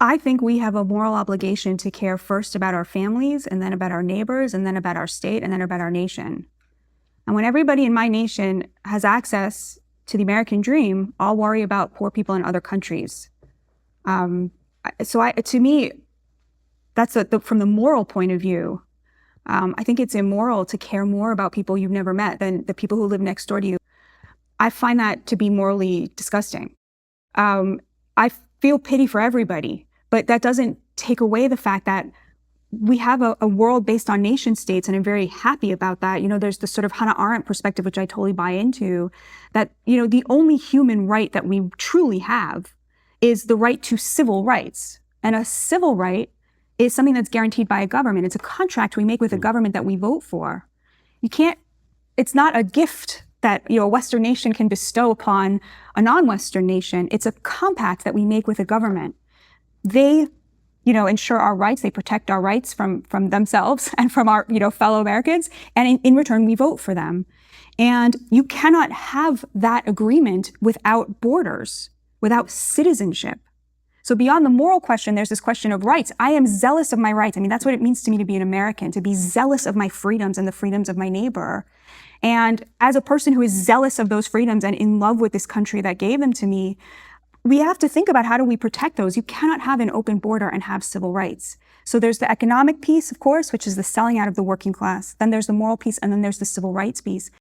I think we have a moral obligation to care first about our families, and then about our neighbors, and then about our state, and then about our nation. And when everybody in my nation has access to the American dream, I'll worry about poor people in other countries. To me, that's from the moral point of view. I think it's immoral to care more about people you've never met than the people who live next door to you. I find that to be morally disgusting. I feel pity for everybody, but that doesn't take away the fact that we have a world based on nation states, and I'm very happy about that. There's the sort of Hannah Arendt perspective, which I totally buy into, that, the only human right that we truly have is the right to civil rights. And a civil right is something that's guaranteed by a government. It's a contract we make with a government that we vote for. It's not a gift that, a Western nation can bestow upon a non-Western nation. It's a compact that we make with a government. They ensure our rights. They protect our rights from themselves and from our, fellow Americans. And in return, we vote for them. And you cannot have that agreement without borders, without citizenship. So beyond the moral question, there's this question of rights. I am zealous of my rights. That's what it means to me to be an American, to be zealous of my freedoms and the freedoms of my neighbor. And as a person who is zealous of those freedoms and in love with this country that gave them to me, we have to think about how do we protect those. You cannot have an open border and have civil rights. So there's the economic piece, of course, which is the selling out of the working class. Then there's the moral piece, and then there's the civil rights piece.